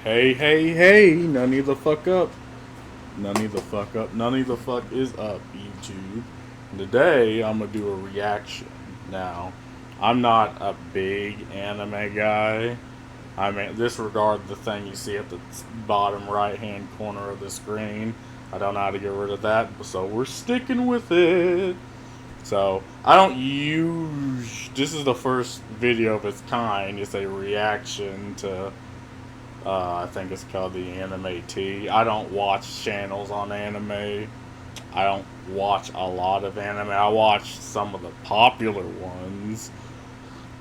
Hey, hey, hey, none of the fuck up. None of the fuck up. None of the fuck is up, YouTube. Today, I'm gonna do a reaction. Now, I'm not a big anime guy. I mean, disregard the thing you see at the bottom right hand corner of the screen. I don't know how to get rid of that, so we're sticking with it. So, I don't use. This is the first video of its kind. It's a reaction to I think it's called the Anime T. I don't watch channels on anime. I don't watch a lot of anime. I watch some of the popular ones,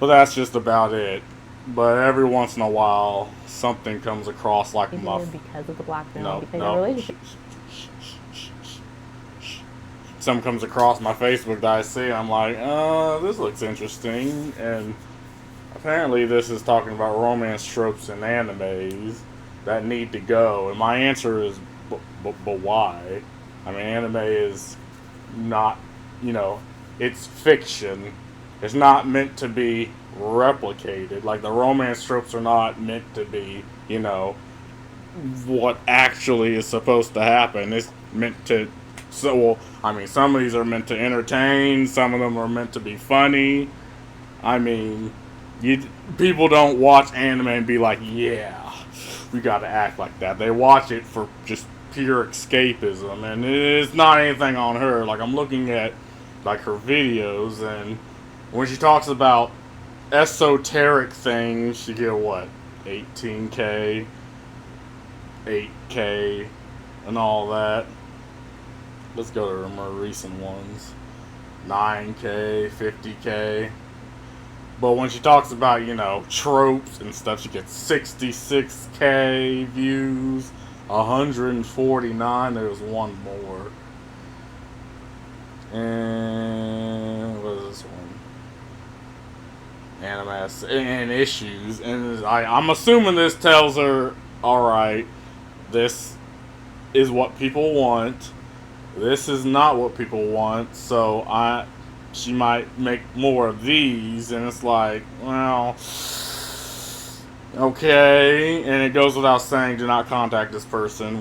but that's just about it. But every once in a while, something comes across like my. Because of the blackmail, No, because of no. relationship. Something comes across my Facebook that I see. I'm like, this looks interesting, and apparently, this is talking about romance tropes in animes that need to go. And my answer is, but why? I mean, anime is not, it's fiction. It's not meant to be replicated. Like, the romance tropes are not meant to be, what actually is supposed to happen. It's meant to. So, well, I mean, some of these are meant to entertain, some of them are meant to be funny. I mean, you people don't watch anime and be like, yeah, we gotta act like that. They watch it for just pure escapism, and it's not anything on her. Like, I'm looking at like her videos, and when she talks about esoteric things, she get what, 18K, 8K, and all that. Let's go to her more recent ones, 9K, 50K. But when she talks about, tropes and stuff, she gets 66K views, 149. There was one more. And what is this one? Anime and issues. And I'm assuming this tells her, alright, this is what people want. This is not what people want. So she might make more of these, and it's like, well, okay. And it goes without saying, do not contact this person.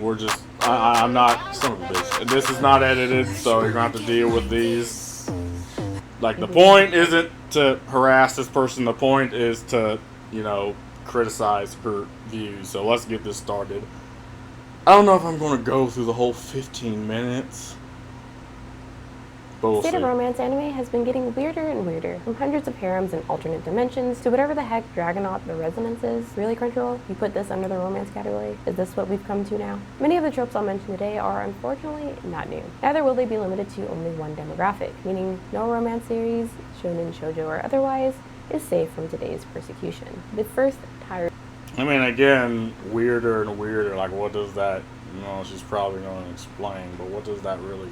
I'm not, son of a bitch. This is not edited, so you're gonna have to deal with these. Like, the point isn't to harass this person, the point is to, criticize her views. So let's get this started. I don't know if I'm gonna go through the whole 15 minutes. The state of romance anime has been getting weirder and weirder, from hundreds of harems in alternate dimensions to whatever the heck Dragonaut the Resonance is. Really, Crunchyroll? You put this under the romance category? Is this what we've come to now? Many of the tropes I'll mention today are unfortunately not new. Neither will they be limited to only one demographic, meaning no romance series, shonen, shoujo, or otherwise, is safe from today's persecution. The first tired. I mean, again, weirder and weirder. Like, what does that? She's probably going to explain, but what does that really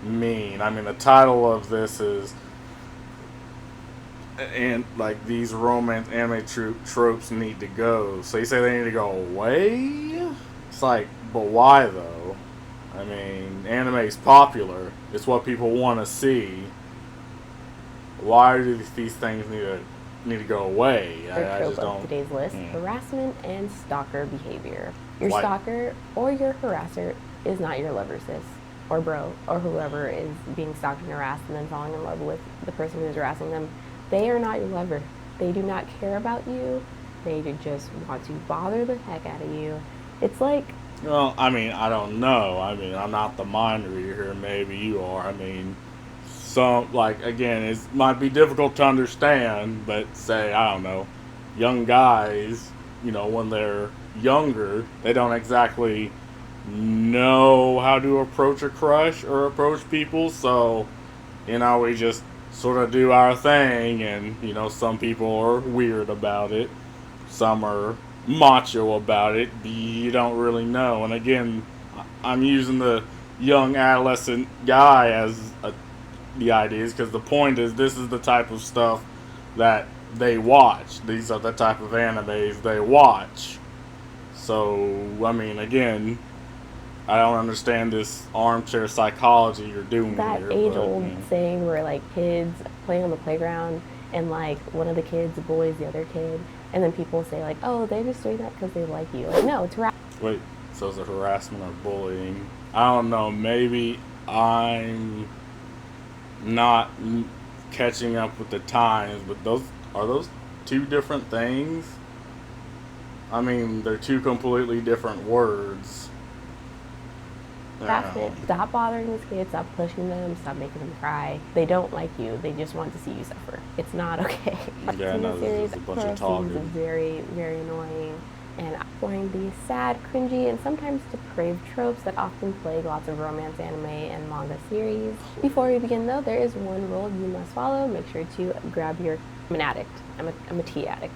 mean? I mean, the title of this is, and like, these romance anime tropes need to go. So you say they need to go away? It's like, but why though? I mean, anime's popular. It's what people want to see. Why do these things need to go away? I just don't. Today's list: harassment and stalker behavior. Your stalker or your harasser is not your lover, sis, or bro, or whoever is being stalked and harassed and then falling in love with the person who's harassing them. They are not your lover. They do not care about you. They just want to bother the heck out of you. It's like... Well, I mean, I don't know. I mean, I'm not the mind reader here. Maybe you are. I mean, again, it might be difficult to understand, but say, I don't know, young guys, when they're younger, they don't exactly know how to approach a crush or approach people, so we just sort of do our thing, and some people are weird about it, some are macho about it. You don't really know. And again, I'm using the young adolescent guy as the ideas, because the point is, this is the type of stuff that they watch. These are the type of animes they watch. So, I mean, again, I don't understand this armchair psychology you're doing that here. That age-old saying where, like, kids playing on the playground and, like, one of the kids bullies the other kid, And then people say like, oh, they're just doing that because they like you. Like, no, it's Wait, so is it harassment or bullying? I don't know. Maybe I'm not catching up with the times, but those two different things? I mean, they're two completely different words. harassment. Stop bothering these kids. Stop pushing them. Stop making them cry. They don't like you. They just want to see you suffer. It's not okay. Yeah, no, this is a bunch of talking. Is very, very annoying. And I find these sad, cringy, and sometimes depraved tropes that often plague lots of romance anime and manga series. Before we begin though, there is one rule you must follow. Make sure to grab your... I'm an addict. I'm a tea addict.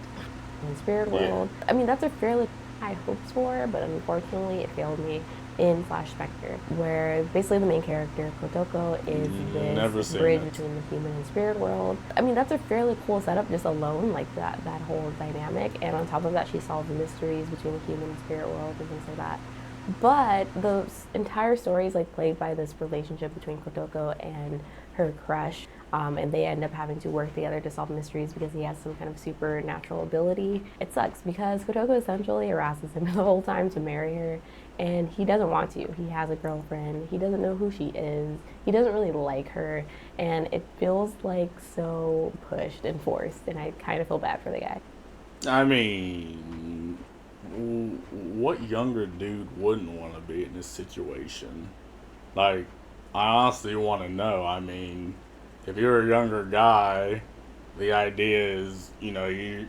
In Spirit World. I mean, that's a fairly high hopes for, but unfortunately it failed me in Flash Spectre, where basically the main character, Kotoko, is this bridge between the human and spirit world. I mean, that's a fairly cool setup just alone, like that whole dynamic. And on top of that, she solves the mysteries between the human and spirit world and things like that. But the entire story is like plagued by this relationship between Kotoko and her crush. And they end up having to work together to solve mysteries because he has some kind of supernatural ability. It sucks because Kotoko essentially harasses him the whole time to marry her, and he doesn't want to. He has a girlfriend. He doesn't know who she is. He doesn't really like her, and it feels like so pushed and forced, and I kind of feel bad for the guy. I mean, what younger dude wouldn't want to be in this situation? Like, I honestly want to know. I mean, if you're a younger guy, the idea is, you,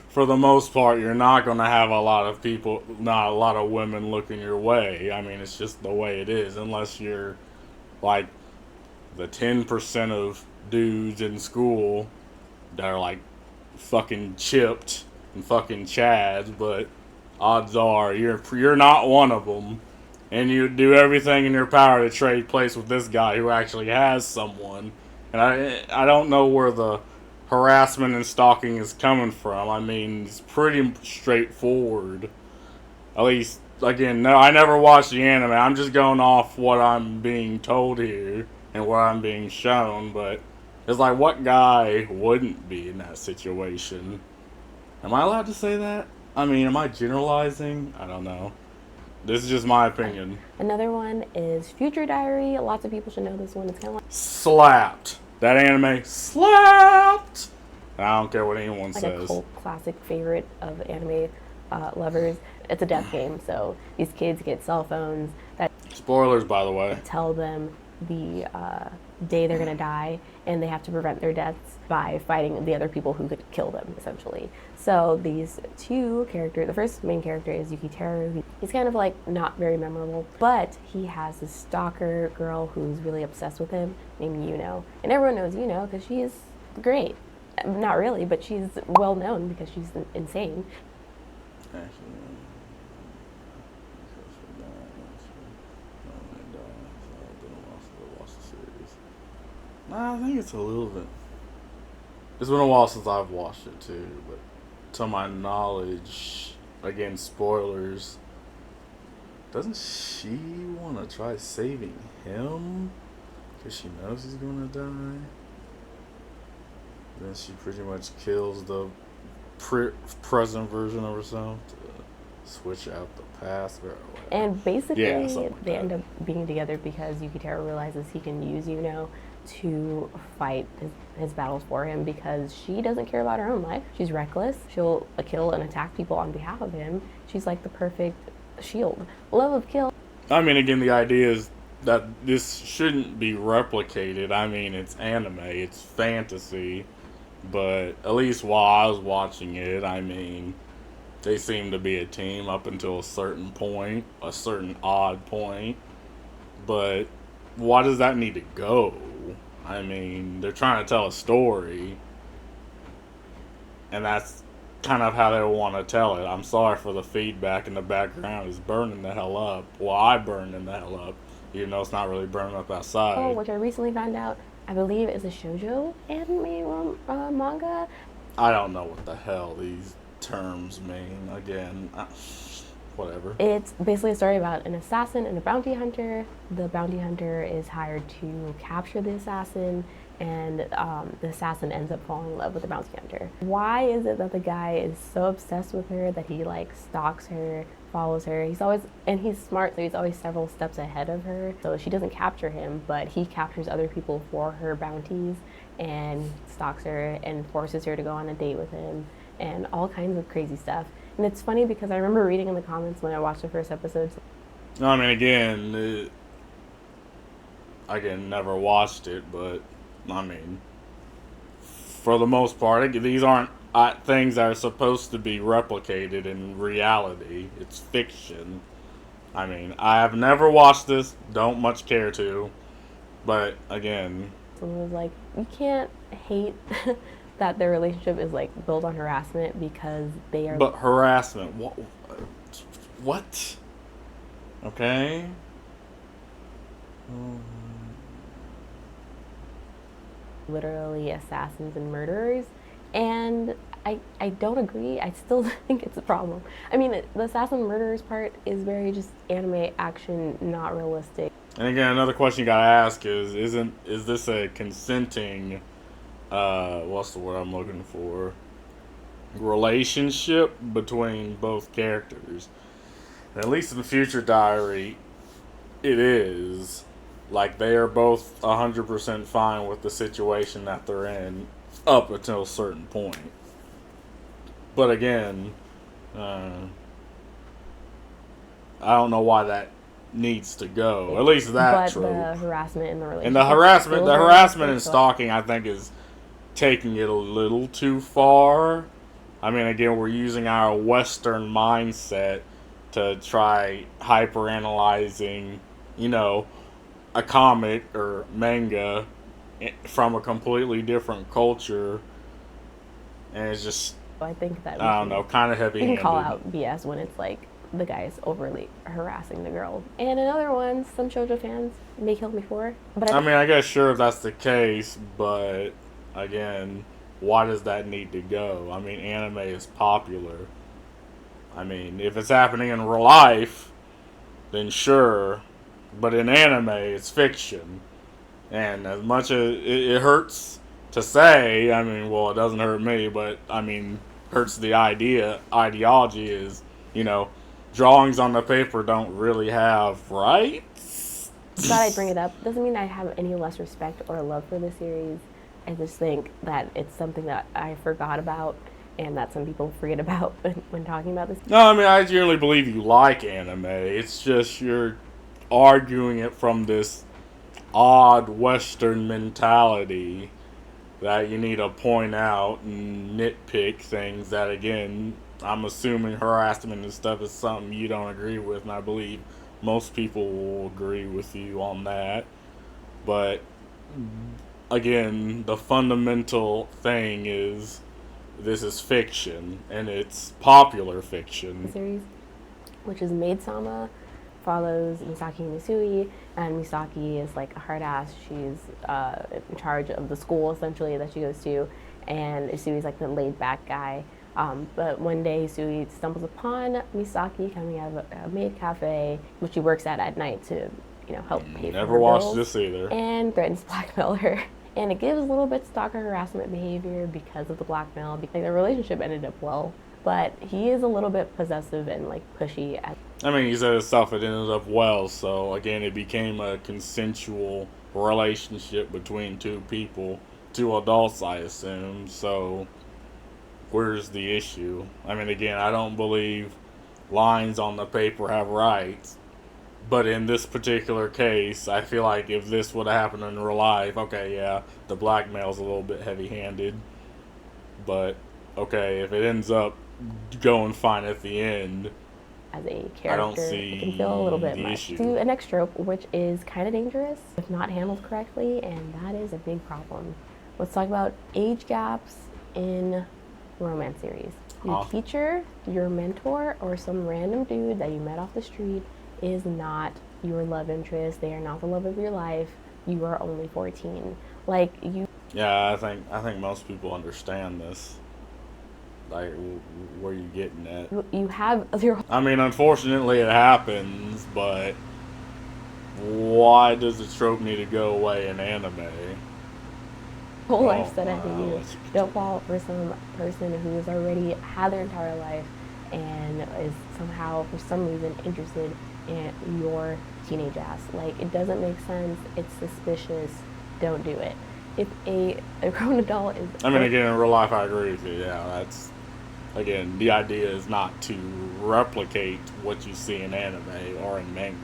for the most part, you're not going to have a lot of people, not a lot of women looking your way. I mean, it's just the way it is, unless you're like the 10% of dudes in school that are like fucking chipped and fucking chads, but odds are you're not one of them. And you do everything in your power to trade place with this guy who actually has someone. And I don't know where the harassment and stalking is coming from. I mean, it's pretty straightforward. At least, again, no, I never watched the anime. I'm just going off what I'm being told here and what I'm being shown. But it's like, what guy wouldn't be in that situation? Am I allowed to say that? I mean, am I generalizing? I don't know. This is just my opinion. Another one is Future Diary. Lots of people should know this one. It's kind of like... Slapped. That anime slapped. I don't care what anyone says. Like a cult classic favorite of anime lovers. It's a death game, so these kids get cell phones that... Spoilers, by the way. Tell them the day they're going to die, and they have to prevent their deaths by fighting the other people who could kill them, essentially. So these two characters, the first main character is Yukiteru. He's kind of like not very memorable, but he has this stalker girl who's really obsessed with him named Yuno. And everyone knows Yuno because she's great. Not really, but she's well known because she's insane. I think it's a little bit. It's been a while since I've watched it too, but to my knowledge, again, spoilers, doesn't she want to try saving him? Because she knows he's going to die. Then she pretty much kills the present version of herself to switch out the past. And basically, they end up being together because Yukiteru realizes he can use Yuno to fight his battles for him because she doesn't care about her own life. She's reckless. She'll kill and attack people on behalf of him. She's like the perfect shield. Love of kill. I mean, again, the idea is that this shouldn't be replicated. I mean, it's anime, it's fantasy, but at least while I was watching it, I mean, they seem to be a team up until a certain point, a certain odd point, but why does that need to go? I mean, they're trying to tell a story, and that's kind of how they want to tell it. I'm sorry for the feedback in the background. It's burning the hell up. Well, I burned the hell up, even though it's not really burning up outside. Oh, which I recently found out, I believe is a shoujo anime manga. I don't know what the hell these terms mean. Again, whatever. It's basically a story about an assassin and a bounty hunter. The bounty hunter is hired to capture the assassin, and the assassin ends up falling in love with the bounty hunter. Why is it that the guy is so obsessed with her that he like stalks her, follows her? He's smart, so he's always several steps ahead of her. So she doesn't capture him, but he captures other people for her bounties and stalks her and forces her to go on a date with him and all kinds of crazy stuff. And it's funny because I remember reading in the comments when I watched the first episode. I mean, again, never watched it, but I mean, for the most part, these aren't things that are supposed to be replicated in reality. It's fiction. I mean, I have never watched this, don't much care to, but again, Someone was like, you can't hate that their relationship is like built on harassment because they are. But harassment, what? Okay. Literally assassins and murderers, and I don't agree. I still think it's a problem. I mean, the assassin murderers part is very just anime action, not realistic. And again, another question you gotta ask is this a consenting, what's the word I'm looking for? Relationship between both characters? And at least in the Future Diary, it is. Like, they are both 100% fine with the situation that they're in up until a certain point. But again, I don't know why that needs to go. At least that trope. But the harassment in the relationship. And the harassment and stalking, I think, is taking it a little too far. I mean, again, we're using our Western mindset to try hyper-analyzing, a comic or manga from a completely different culture. And it's just, I think that I don't know, kind of heavy-handed. You can call out BS when it's like the guy is overly harassing the girl. And another one, some shoujo fans may kill me for. But I guess sure if that's the case, but again, why does that need to go? I mean, anime is popular. I mean, if it's happening in real life, then sure. But in anime, it's fiction. And as much as it hurts to say, I mean, well, it doesn't hurt me, but I mean, hurts the ideology is, drawings on the paper don't really have rights. Glad I bring it up. Doesn't mean I have any less respect or love for the series. I just think that it's something that I forgot about and that some people forget about when talking about this. No, I mean, I generally believe you like anime. It's just you're arguing it from this odd Western mentality that you need to point out and nitpick things that, again, I'm assuming harassment and stuff is something you don't agree with, and I believe most people will agree with you on that. But again, the fundamental thing is this is fiction, and it's popular fiction. The series, which is Maid-sama, follows Misaki Misui, and Misaki is like a hard ass. She's in charge of the school essentially that she goes to, and Isui's like the laid back guy. But one day Isui stumbles upon Misaki coming out of a maid cafe, which she works at night to, help pay for her Never watched bills, this either. and threatens to blackmail her. And it gives a little bit stalker harassment behavior because of the blackmail. Because the relationship ended up well, but he is a little bit possessive and like pushy. I mean, he said himself it ended up well, so again, it became a consensual relationship between two people, two adults, I assume. So where's the issue? I mean, again, I don't believe lines on the paper have rights. But in this particular case, I feel like if this would have happened in real life, okay, yeah, the blackmail's a little bit heavy-handed. But, okay, if it ends up going fine at the end, as a character, I don't see it can feel a little bit the much. issue. To an next trope, which is kind of dangerous if not handled correctly, and that is a big problem. Let's talk about age gaps in romance series. Your teacher, your mentor, or some random dude that you met off the street is not your love interest. They are not the love of your life. You are only 14. Like, you. Yeah, I think most people understand this. Like, where you getting at? You have your. I mean, unfortunately, it happens, but why does the trope need to go away in anime? whole life set ahead of wow, you. that's Don't fall for some person who's already had their entire life and is somehow, for some reason, interested in your teenage ass. Like, it doesn't make sense. It's suspicious. Don't do it. If a grown adult is... I mean, again, in real life, I agree with you. Yeah, that's, again, the idea is not to replicate what you see in anime or in manga.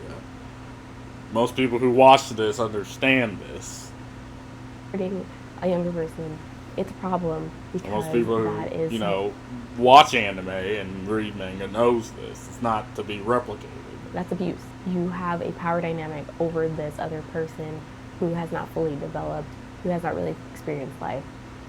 Most people who watch this understand this. hurting a younger person, it's a problem because Most people that who, is... you know, watch anime and read manga knows this. It's not to be replicated. That's abuse. You have a power dynamic over this other person who has not fully developed, who has not really experienced life,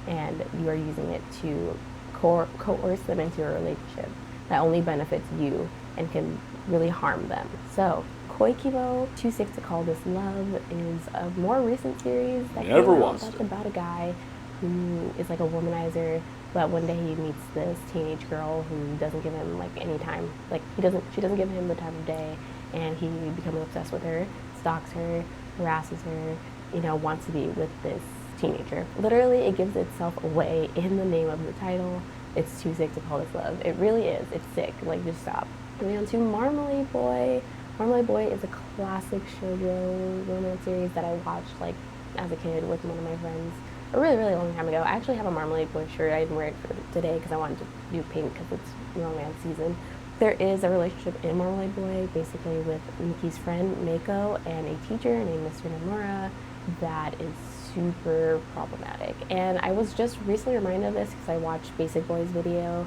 and you are using it to coerce them into a relationship that only benefits you and can really harm them. So, Koikibo 26 to Call This Love is a more recent series that came out that's about a guy who is like a womanizer, but one day he meets this teenage girl who doesn't give him like any time. Like she doesn't give him the time of day, and he becomes obsessed with her, stalks her, harasses her, wants to be with this teenager. Literally, it gives itself away in the name of the title. It's too sick to call this love. It really is. It's sick. Like, just stop. Moving on to Marmalade Boy. Marmalade Boy is a classic shoujo romance series that I watched like as a kid with one of my friends a really, really long time ago. I actually have a Marmalade Boy shirt. I didn't wear it for today because I wanted to do pink because it's romance season. There is a relationship in Marmalade Boy, basically with Miki's friend Mako and a teacher named Mr. Nomura that is super problematic. And I was just recently reminded of this because I watched Basic Boy's video,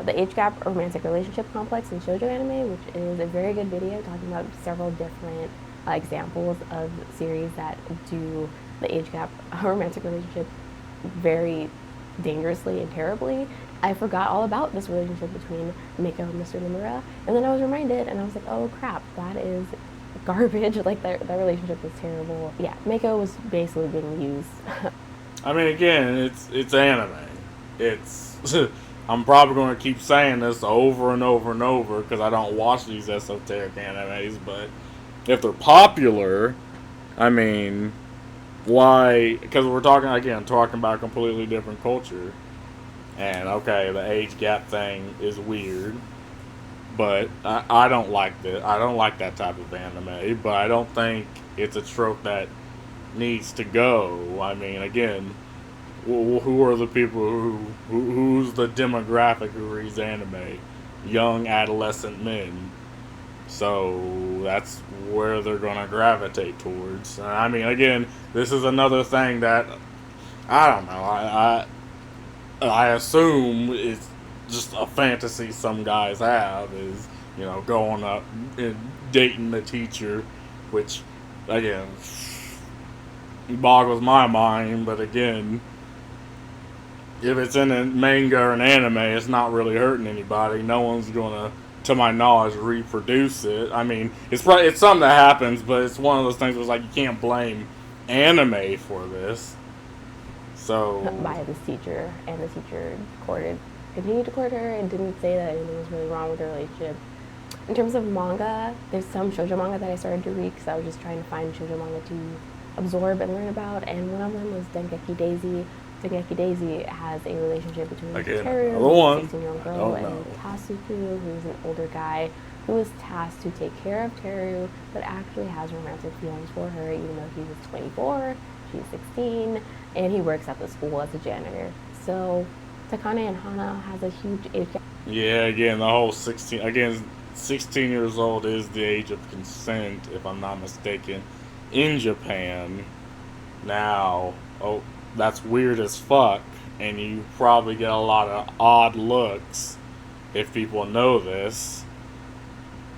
the Age Gap Romantic Relationship Complex in Shoujo Anime, which is a very good video talking about several different examples of series that do the age gap romantic relationship very dangerously and terribly. I forgot all about this relationship between Miko and Mr. Nomura, and then I was reminded, and I was like, oh crap, that is garbage. Like, that relationship was terrible. Yeah, Miko was basically being used. I mean, again, it's anime. It's I'm probably going to keep saying this over and over and over because I don't watch these esoteric animes, but if they're popular, I mean, why? Because we're talking about a completely different culture. And okay, the age gap thing is weird, but I don't like that. I don't like that type of anime, but I don't think it's a trope that needs to go. I mean, again, who are the people who's the demographic who reads anime? Young adolescent men. So that's where they're going to gravitate towards. I mean, again, this is another thing that I don't know. I assume it's just a fantasy some guys have is, going up and dating the teacher, which, again, boggles my mind. But again, if it's in a manga or an anime, it's not really hurting anybody. No one's going to my knowledge, reproduce it. I mean, it's something that happens, but it's one of those things where it's like you can't blame anime for this. So by this teacher, and the teacher continued to court her and didn't say that anything was really wrong with the relationship. In terms of manga, there's some shoujo manga that I started to read because I was just trying to find shoujo manga to absorb and learn about, and one of them was Dengeki Daisy. Dengeki Daisy has a relationship between Teru, a 16-year-old girl, and Tasuku, who's an older guy who is tasked to take care of Teru, but actually has romantic feelings for her, even though he was 24, she's 16, and he works at the school as a janitor. So Takane and Hana has a huge age gap. Yeah, again, the whole 16 years old is the age of consent, if I'm not mistaken, in Japan. Now, that's weird as fuck, and you probably get a lot of odd looks if people know this.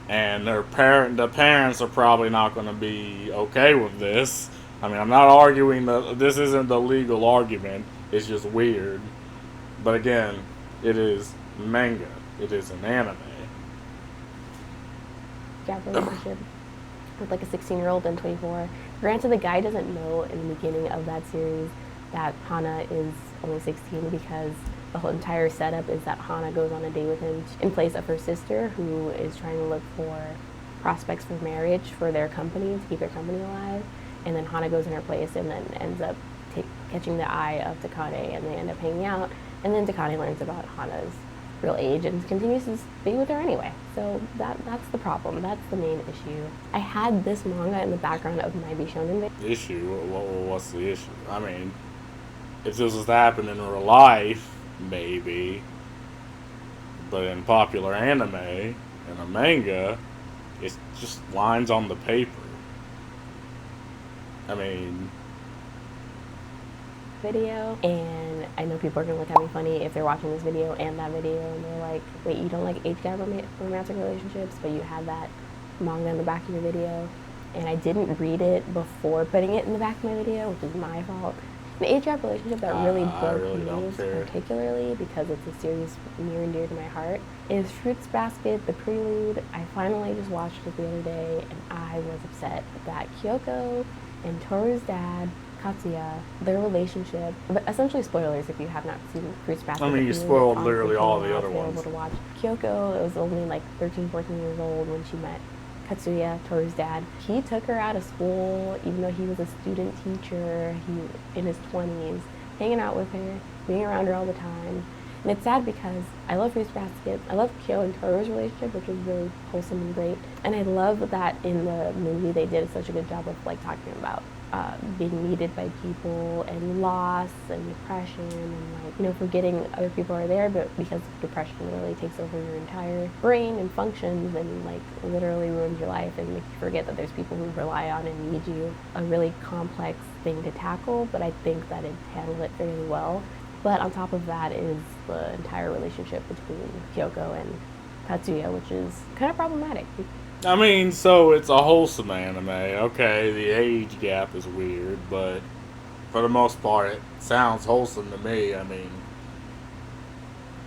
And the parents are probably not going to be okay with this. I mean, I'm not arguing this isn't the legal argument. It's just weird. But again, it is manga. It is an anime. Gap relationship with like a 16-year-old and 24. Granted, the guy doesn't know in the beginning of that series that Hana is only 16 because the whole entire setup is that Hana goes on a date with him in place of her sister, who is trying to look for prospects for marriage for their company, to keep their company alive. And then Hana goes in her place and then ends up catching the eye of Takane, and they end up hanging out. And then Takane learns about Hana's real age and continues to be with her anyway. So that's the problem. That's the main issue. I had this manga in the background of my Bishonen video. Issue? What's the issue? I mean, if this was to happen in real life, maybe. But in popular anime and a manga, it's just lines on the paper. I mean, video, and I know people are gonna look at me funny if they're watching this video and that video and they're like, wait, you don't like age gap romantic relationships, but you have that manga in the back of your video. And I didn't read it before putting it in the back of my video, which is my fault. An age gap relationship that really broke me, particularly because it's a series near and dear to my heart, is Fruits Basket, The Prelude. I finally just watched it the other day, and I was upset that Kyoko and Toru's dad, Katsuya, their relationship, but essentially spoilers if you have not seen Fruits Basket. I mean, you spoiled literally all the other ones. Able to watch. Kyoko was only like 13, 14 years old when she met Katsuya, Toru's dad. He took her out of school, even though he was a student teacher, he in his 20s, hanging out with her, being around her all the time. And it's sad because I love Fruits Basket. I love Kyo and Toru's relationship, which was really wholesome and great. And I love that in the movie they did such a good job of like talking about being needed by people and loss and depression and like, you know, forgetting other people are there, but because depression really takes over your entire brain and functions and like literally ruins your life and makes you forget that there's people who rely on and need you. A really complex thing to tackle, but I think that it handled it fairly well. But on top of that is the entire relationship between Kyoko and Katsuya, which is kind of problematic. I mean, so it's a wholesome anime. Okay, the age gap is weird, but for the most part, it sounds wholesome to me. I mean,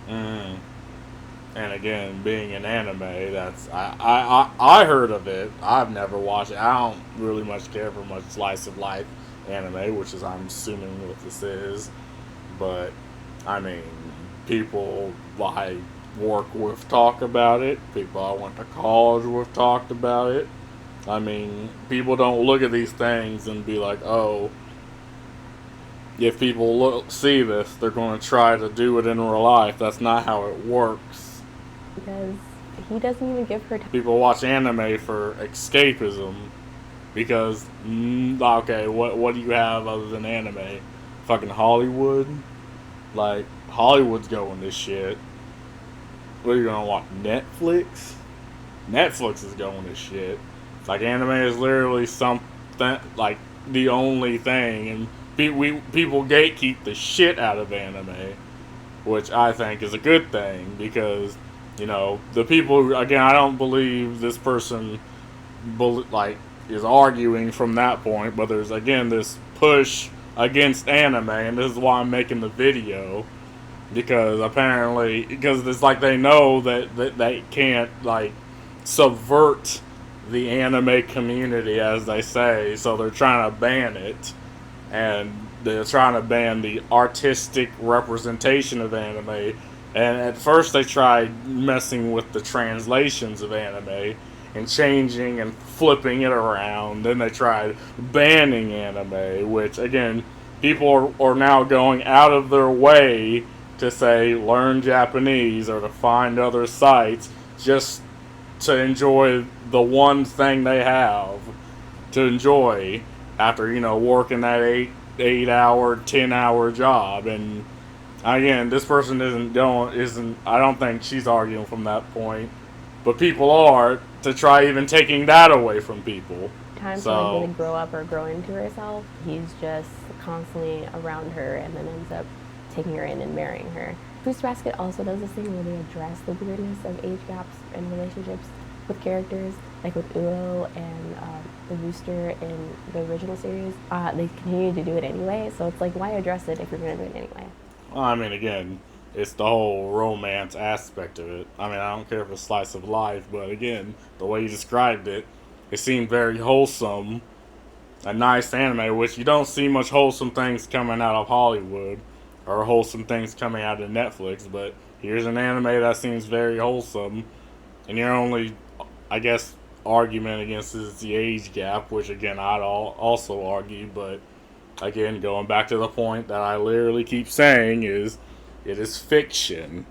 and again, being an anime, that's I heard of it. I've never watched it. I don't really much care for much slice of life anime, which is I'm assuming what this is. But I mean, people I work with talk about it. People I went to college with talked about it. I mean, people don't look at these things and be like, oh, if people see this, they're going to try to do it in real life. That's not how it works. Because he doesn't even give her time. People watch anime for escapism because, okay, what do you have other than anime? Fucking Hollywood? Like, Hollywood's going this shit. What are you gonna watch? Netflix? Netflix is going this shit. It's like anime is literally something, like, the only thing. And people gatekeep the shit out of anime, which I think is a good thing because, you know, the people, again, I don't believe this person, like, is arguing from that point, but there's, again, this push against anime, and this is why I'm making the video, because it's like they know that they can't like subvert the anime community, as they say, so they're trying to ban it, and they're trying to ban the artistic representation of anime. And at first they tried messing with the translations of anime and changing and flipping it around. Then they tried banning anime, which, again, people are now going out of their way to say learn Japanese or to find other sites just to enjoy the one thing they have to enjoy after, you know, working that 8-hour, 10-hour job. And again, this person I don't think she's arguing from that point, but people are, to try even taking that away from people. Time to like really grow up or grow into herself. He's just constantly around her and then ends up taking her in and marrying her. Fruits Basket also does this thing where they address the weirdness of age gaps and relationships with characters, like with Uro and the rooster in the original series. They continue to do it anyway, so it's like, why address it if you're going to do it anyway? Well, I mean, again, it's the whole romance aspect of it. I mean, I don't care if it's slice of life, but again, the way you described it, it seemed very wholesome, a nice anime, which you don't see much wholesome things coming out of Hollywood, or wholesome things coming out of Netflix, but here's an anime that seems very wholesome, and your only, I guess, argument against is the age gap, which again, I'd also argue, but again, going back to the point that I literally keep saying is, it is fiction.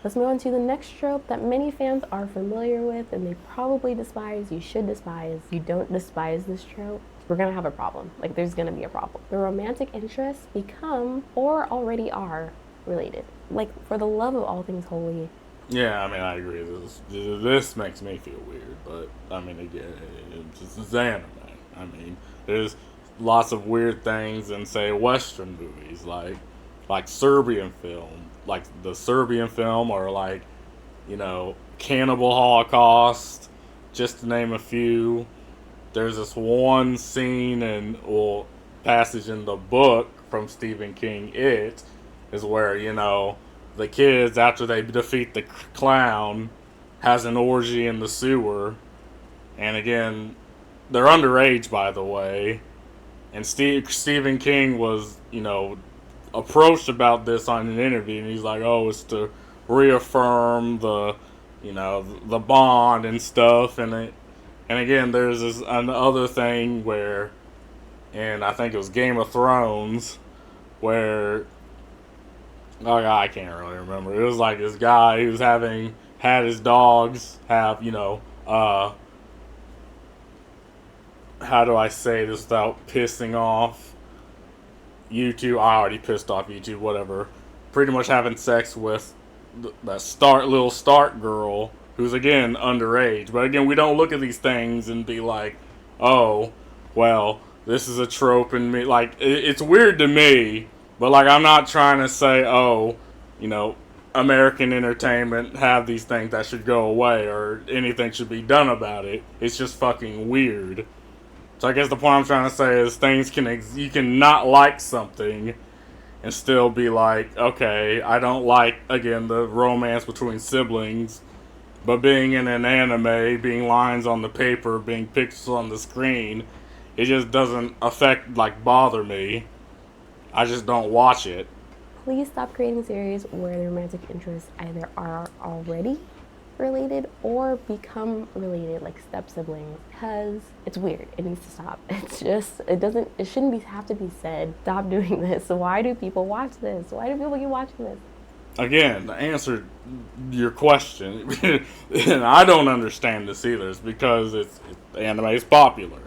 Let's move on to the next trope that many fans are familiar with and they probably despise. You should despise. You don't despise this trope, we're gonna have a problem. Like, there's gonna be a problem. The romantic interests become, or already are, related. Like, for the love of all things holy. Yeah, I mean, I agree. This makes me feel weird, but, I mean, again, it's anime. I mean, there's lots of weird things in, say, Western movies, like Serbian film. Like, the Serbian film, or, like, you know, Cannibal Holocaust, just to name a few. There's this one scene passage in the book from Stephen King, It, is where, you know, the kids, after they defeat the clown, has an orgy in the sewer. And again, they're underage, by the way. And Stephen King was, you know, approached about this on an interview, and he's like, "Oh, it's to reaffirm the, you know, the bond and stuff." And again, there's this another thing where, and I think it was Game of Thrones, where, oh God, I can't really remember. It was like this guy who was had his dogs have, you know, how do I say this without pissing off YouTube? I already pissed off YouTube, whatever. Pretty much having sex with that little Stark girl, who's again underage. But again, we don't look at these things and be like, oh, well, this is a trope in me. Like, it's weird to me, but like, I'm not trying to say, oh, you know, American entertainment have these things that should go away or anything should be done about it. It's just fucking weird. So I guess the point I'm trying to say is you can not like something and still be like, okay, I don't like, again, the romance between siblings, but being in an anime, being lines on the paper, being pictures on the screen, it just doesn't bother me. I just don't watch it. Please stop creating series where the romantic interests either are already related or become related, like step siblings, because it's weird. It needs to stop. It's just, it shouldn't have to be said. Stop doing this. Why do people watch this? Why do people keep watching this? Again, to answer your question, and I don't understand this either, it's because anime is popular.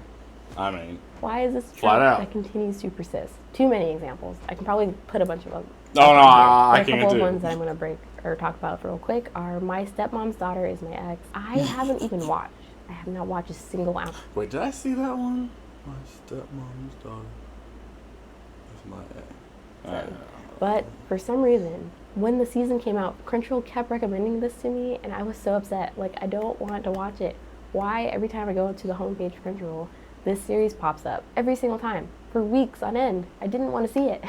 I mean, why is this trope that continues to persist? Too many examples. I can probably put a bunch of them. No, I can't do it. A couple of ones that I'm going to break or talk about real quick are My Stepmom's Daughter is My Ex. I haven't even watched. I have not watched a single ounce. Wait, did I see that one? My Stepmom's Daughter is My Ex. But for some reason, when the season came out, Crunchyroll kept recommending this to me, and I was so upset. Like, I don't want to watch it. Why, every time I go to the homepage of Crunchyroll, this series pops up every single time for weeks on end? I didn't want to see it.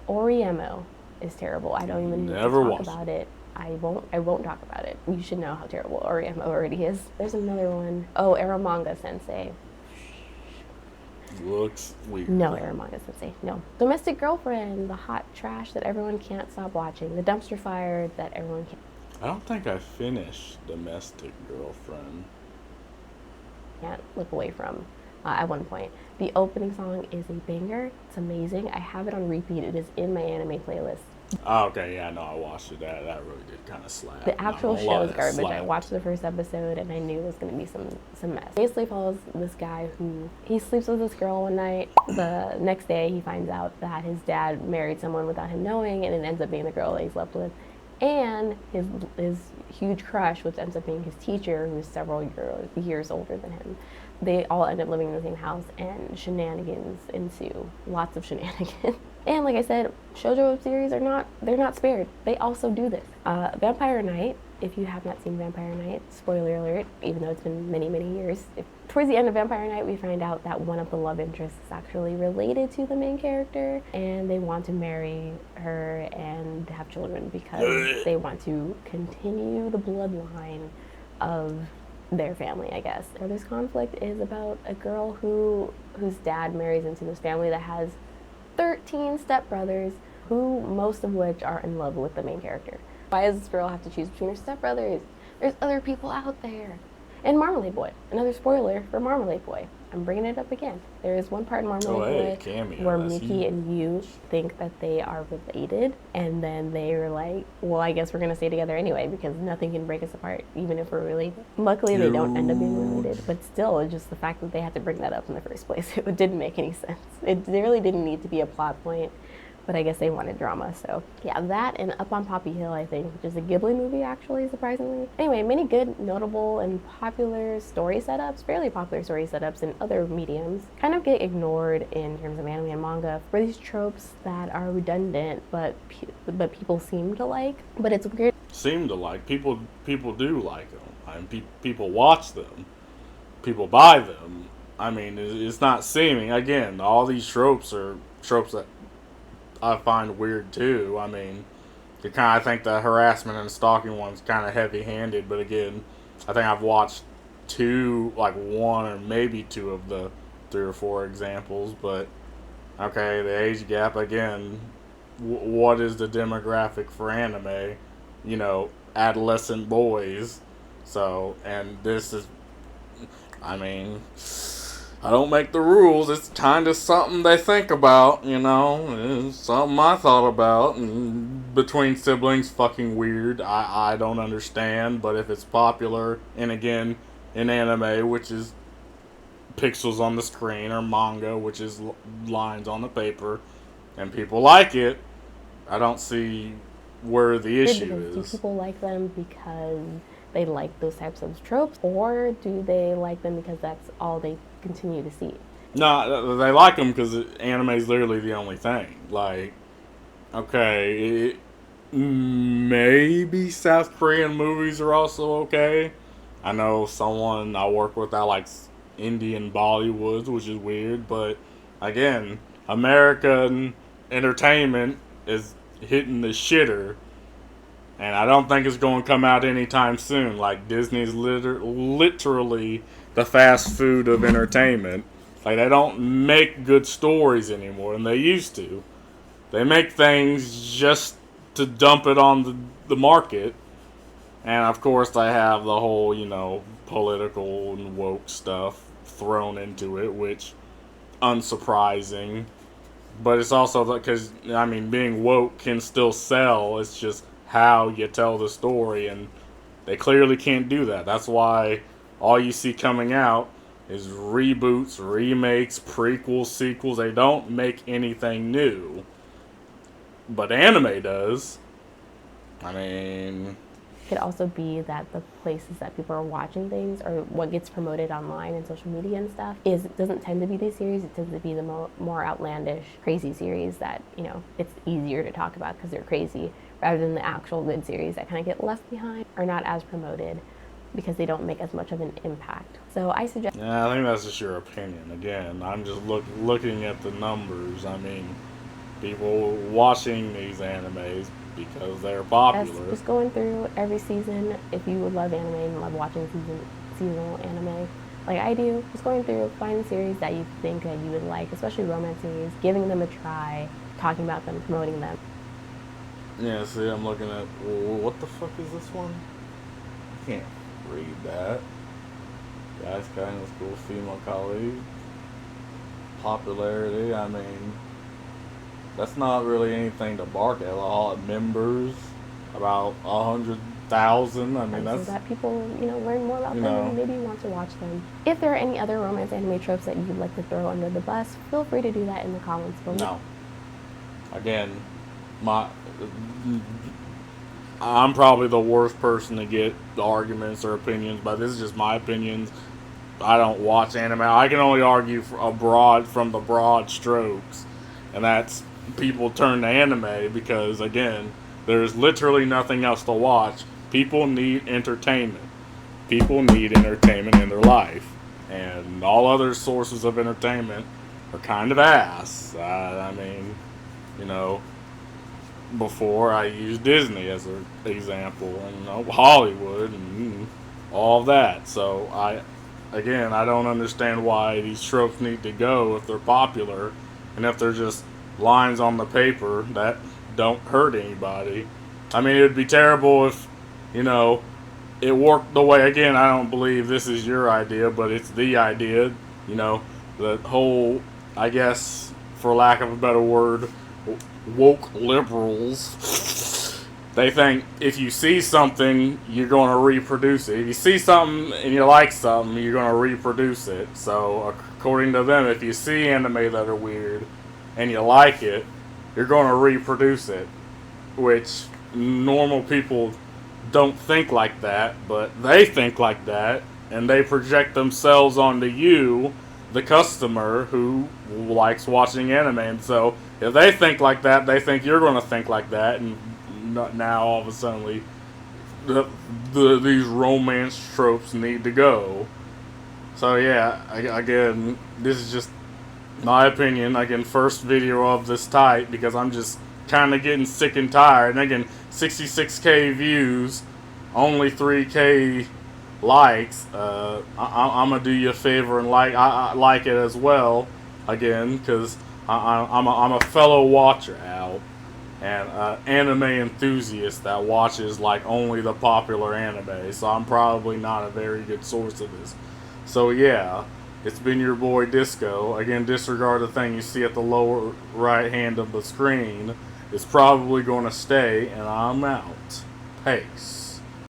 Oriemo is terrible. I don't even need to talk about it. I won't talk about it. You should know how terrible Oriemo already is. There's another one. Oh, Eromanga Sensei. Looks weird. No, Eromanga Sensei. No. Domestic Girlfriend, the hot trash that everyone can't stop watching. The dumpster fire that everyone can't. I don't think I finished Domestic Girlfriend. Can't look away from. At one point, the opening song is a banger. It's amazing. I have it on repeat. It is in my anime playlist. Oh, okay, yeah, no, I watched it. That really did kind of slap. The actual show is garbage. I watched the first episode and I knew it was going to be some mess. Basically follows this guy who, he sleeps with this girl one night. The next day he finds out that his dad married someone without him knowing, and it ends up being the girl that he slept with. And his huge crush, which ends up being his teacher, who's several years older than him. They all end up living in the same house, and shenanigans ensue. Lots of shenanigans. And like I said, shoujo series they're not spared. They also do this. Vampire Knight, if you have not seen Vampire Knight, spoiler alert, even though it's been many, many years. Towards the end of Vampire Knight, we find out that one of the love interests is actually related to the main character, and they want to marry her and have children because they want to continue the bloodline of their family, I guess. This conflict is about a girl whose dad marries into this family that has 13 stepbrothers, who most of which are in love with the main character. Why does this girl have to choose between her stepbrothers? There's other people out there. And Marmalade Boy, another spoiler for Marmalade Boy. I'm bringing it up again. There is one part in hey, Marmalade where Mickey huge. and you think that they are related, and then they are like, well, I guess we're going to stay together anyway because nothing can break us apart, even if we're related. Luckily, they don't end up being related, but still, just the fact that they had to bring that up in the first place, it didn't make any sense. It really didn't need to be a plot point. But I guess they wanted drama, so yeah, that and Up on Poppy Hill, I think, which is a Ghibli movie, actually, surprisingly. Anyway, many good, notable, and popular story setups, fairly popular story setups in other mediums, kind of get ignored in terms of anime and manga for these tropes that are redundant, but people seem to like. But it's weird. Seem to like people do like them. I mean, people watch them. People buy them. I mean, it's not seeming. Again, all these tropes are tropes that I find weird too. I mean, I think the harassment and stalking one's kind of heavy-handed, but again, I think I've watched one or maybe two of the 3 or 4 examples. But okay, the age gap again. What is the demographic for anime? Adolescent boys. So, and this is, I mean, I don't make the rules. It's kind of something they think about, It's something I thought about. And between siblings, fucking weird. I don't understand. But if it's popular, and again, in anime, which is pixels on the screen, or manga, which is lines on the paper, and people like it, I don't see where the issue is. Do people like them because they like those types of tropes, or do they like them because that's all they continue to see? No, they like them because anime is literally the only thing. Like, okay, maybe South Korean movies are also okay. I know someone I work with that likes Indian Bollywoods, which is weird, but again, American entertainment is hitting the shitter, and I don't think it's going to come out anytime soon. Like, Disney's literally the fast food of entertainment. Like, they don't make good stories anymore, and they used to. They make things just to dump it on the market. And, of course, they have the whole, political and woke stuff thrown into it, which, unsurprising. But it's also because, being woke can still sell. It's just how you tell the story, and they clearly can't do that. That's why all you see coming out is reboots, remakes, prequels, sequels. They don't make anything new. But anime does. It could also be that the places that people are watching things, or what gets promoted online and social media and stuff, it doesn't tend to be these series. It tends to be the more outlandish, crazy series that, it's easier to talk about because they're crazy, rather than the actual good series that kind of get left behind or not as promoted because they don't make as much of an impact. So I suggest... Yeah, I think that's just your opinion. Again, I'm just looking at the numbers. People watching these animes because they're popular. Just going through every season, if you would love anime and love watching seasonal anime, like I do, just going through, finding series that you think that you would like, especially romance series, giving them a try, talking about them, promoting them. Yeah, see, I'm looking at, what the fuck is this one? I can't read that. Guys, kind of school, female colleague. Popularity, that's not really anything to bark at. All members, about 100,000. That's... So that people, learn more about them and maybe want to watch them. If there are any other romance anime tropes that you'd like to throw under the bus, feel free to do that in the comments below. No. Again, I'm probably the worst person to get arguments or opinions, but this is just my opinions. I don't watch anime. I can only argue from the broad strokes, and that's people turn to anime because, again, there's literally nothing else to watch. People need entertainment. People need entertainment in their life, and all other sources of entertainment are kind of ass. Before I used Disney as an example, and Hollywood and all that. So I don't understand why these tropes need to go if they're popular, and if they're just lines on the paper that don't hurt anybody. It would be terrible if, it worked the way, again, I don't believe this is your idea, but it's the idea. You know, the whole, I guess, for lack of a better word, woke liberals. They think if you see something, you're going to reproduce it. If you see something and you like something, you're going to reproduce it. So, according to them, if you see anime that are weird and you like it, you're going to reproduce it. Which normal people don't think like that, but they think like that, and they project themselves onto you, the customer who likes watching anime. And so, if they think like that, they think you're going to think like that, and now all of a sudden, these romance tropes need to go. So yeah, again, this is just my opinion. Again, first video of this type because I'm just kind of getting sick and tired. And again, 66K views, only 3K likes. I'm gonna do you a favor and I like it as well. Again, because I'm a fellow watcher, Al, and anime enthusiast that watches like only the popular anime. So I'm probably not a very good source of this. So yeah, it's been your boy Disco. Again, disregard the thing you see at the lower right hand of the screen. It's probably going to stay, and I'm out. Peace.